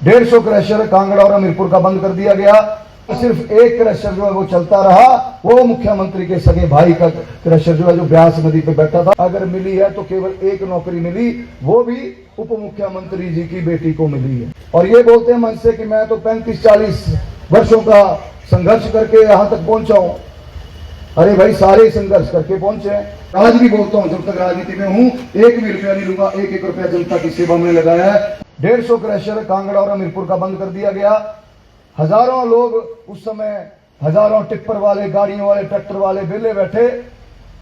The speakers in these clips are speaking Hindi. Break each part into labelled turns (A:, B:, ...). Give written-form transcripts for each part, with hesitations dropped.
A: 150 क्रशर कांगड़ा और हमीरपुर का बंद कर दिया गया। सिर्फ एक क्रशर जो है वो चलता रहा, वो मुख्यमंत्री के सगे भाई का क्रशर जो है जो ब्यास नदी पे बैठा था। अगर मिली है तो केवल एक नौकरी मिली, वो भी उप मुख्यमंत्री जी की बेटी को मिली है। और ये बोलते हैं मन से कि मैं तो 35-40 वर्षों का संघर्ष करके यहां तक पहुंचा हूं। अरे भाई, सारे संघर्ष करके पहुंचे हैं। आज भी बोलता हूं, जब तक राजनीति में हूं, एक भी रुपया नहीं लूंगा। 1-1 रुपया जनता की सेवा में लगाया है। 150 क्रशर कांगड़ा और हमीरपुर का बंद कर दिया गया। हजारों लोग उस समय, हजारों टिप्पर वाले, गाड़ियों वाले, ट्रैक्टर वाले बेले बैठे,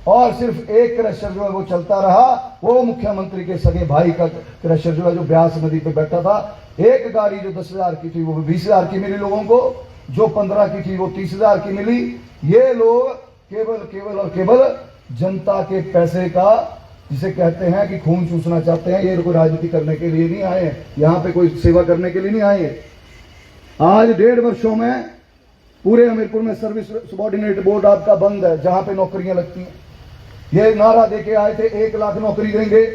A: और सिर्फ एक क्रशर जो है वो चलता रहा, वो मुख्यमंत्री के सगे भाई का क्रशर जो है जो ब्यास नदी पे बैठा था। एक गाड़ी जो 10,000 की थी वो 20,000 की मिली लोगों को, जो 15 की थी वो 30,000 की मिली। ये लोग केवल और केवल जनता के पैसे का, जिसे कहते हैं कि खून चूसना चाहते हैं। ये कोई राजनीति करने के लिए नहीं आए हैं, यहाँ पे कोई सेवा करने के लिए नहीं आए हैं। आज 1.5 वर्षों में पूरे हमीरपुर में सर्विस सबॉर्डिनेट बोर्ड आपका बंद है, जहां पे नौकरियां लगती हैं। ये नारा देके आए थे 1 लाख नौकरी देंगे,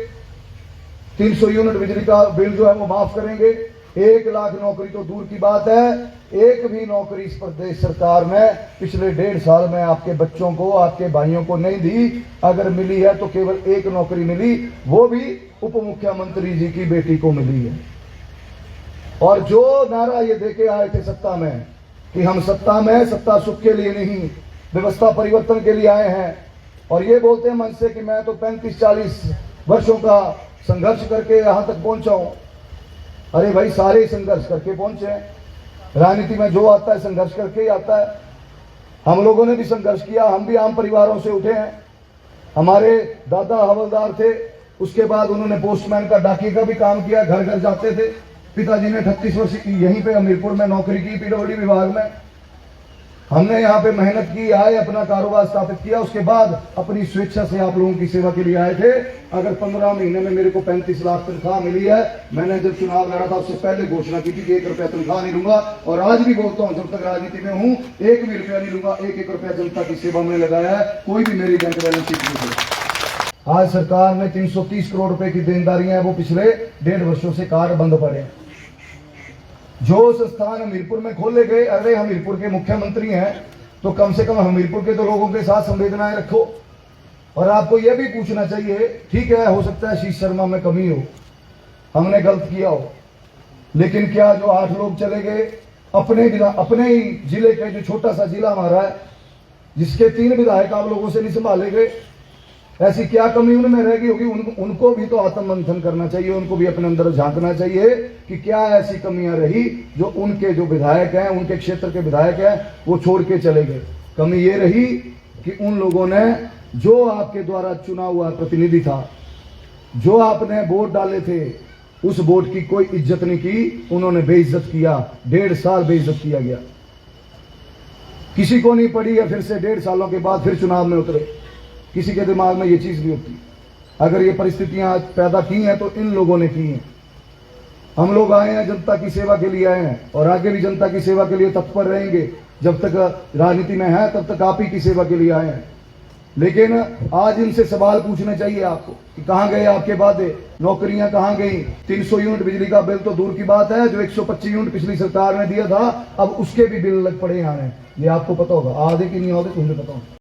A: 300 यूनिट बिजली का बिल जो है वो माफ करेंगे। 1 लाख नौकरी तो दूर की बात है, एक भी नौकरी इस प्रदेश सरकार ने पिछले 1.5 साल में आपके बच्चों को, आपके भाइयों को नहीं दी। अगर मिली है तो केवल एक नौकरी मिली, वो भी उप मुख्यमंत्री जी की बेटी को मिली है। और जो नारा ये देके आए थे सत्ता में कि हम सत्ता में सत्ता सुख के लिए नहीं, व्यवस्था परिवर्तन के लिए आए हैं, और ये बोलते हैं मन से कि मैं तो 35-40 वर्षों का संघर्ष करके यहां तक पहुंचा हूं। अरे भाई, सारे संघर्ष करके पहुंचे हैं। राजनीति में जो आता है संघर्ष करके ही आता है। हम लोगों ने भी संघर्ष किया, हम भी आम परिवारों से उठे हैं। हमारे दादा हवलदार थे, उसके बाद उन्होंने पोस्टमैन का, डाकिए का भी काम किया, घर घर जाते थे। पिताजी ने 38 वर्ष यहीं पे हमीरपुर में नौकरी की, पीडब्ल्यूडी विभाग में। हमने यहाँ पे मेहनत की, आए, अपना कारोबार स्थापित किया, उसके बाद अपनी स्वेच्छा से आप लोगों की सेवा के लिए आए थे। अगर 15 महीने में मेरे को 35 लाख तनख्वाह मिली है, मैंने जब चुनाव लड़ा था उससे पहले घोषणा की थी कि 1 रुपया तनख्वाह नहीं लूंगा। और आज भी बोलता हूं, जब तक राजनीति में हूं, 1 भी रुपया नहीं लूंगा। 1-1 रुपया जनता की सेवा में लगाया है। कोई भी मेरी बैंक बैलेंस शीट नहीं है। आज सरकार ने 330 करोड़ रुपए की देनदारियां हैं, वो पिछले 1.5 वर्षों से कार बंद पड़े हैं। जो संस्थान हमीरपुर में खोले गए, अरे हमीरपुर के मुख्यमंत्री हैं तो कम से कम हमीरपुर के तो लोगों के साथ संवेदनाएं रखो। और आपको यह भी पूछना चाहिए, ठीक है, हो सकता है शीश शर्मा में कमी हो, हमने गलत किया हो, लेकिन क्या जो 8 लोग चले गए अपने ही जिले के, जो छोटा सा जिला हमारा है, जिसके 3 विधायक आप लोगों से नहीं संभाले गए, ऐसी क्या कमी उनमें रह गई होगी? उनको भी तो आत्ममंथन करना चाहिए, उनको भी अपने अंदर झांकना चाहिए कि क्या ऐसी कमियां रही जो उनके जो विधायक हैं, उनके क्षेत्र के विधायक हैं, वो छोड़ के चले गए। कमी ये रही कि उन लोगों ने, जो आपके द्वारा चुना हुआ प्रतिनिधि था, जो आपने वोट डाले थे, उस वोट की कोई इज्जत नहीं की, उन्होंने बेइज्जत किया। 1.5 साल बेइज्जत किया गया, किसी को नहीं पड़ी है। फिर से 1.5 सालों के बाद फिर चुनाव में उतरे। किसी के दिमाग में ये चीज भी होती। अगर ये परिस्थितियां पैदा की हैं तो इन लोगों ने की हैं। हम लोग आए हैं, जनता की सेवा के लिए आए हैं, और आगे भी जनता की सेवा के लिए तत्पर रहेंगे। जब तक राजनीति में है तब तक आप ही की सेवा के लिए आए हैं। लेकिन आज इनसे सवाल पूछने चाहिए आपको कि कहां गए आपके वादे, नौकरियां कहां गई? 300 यूनिट बिजली का बिल तो दूर की बात है, जो 125 यूनिट पिछली सरकार ने दिया था, अब उसके भी बिल लग पड़े आने। ये आपको पता होगा, आधे की नहीं होते, तुम्हें पता होगा।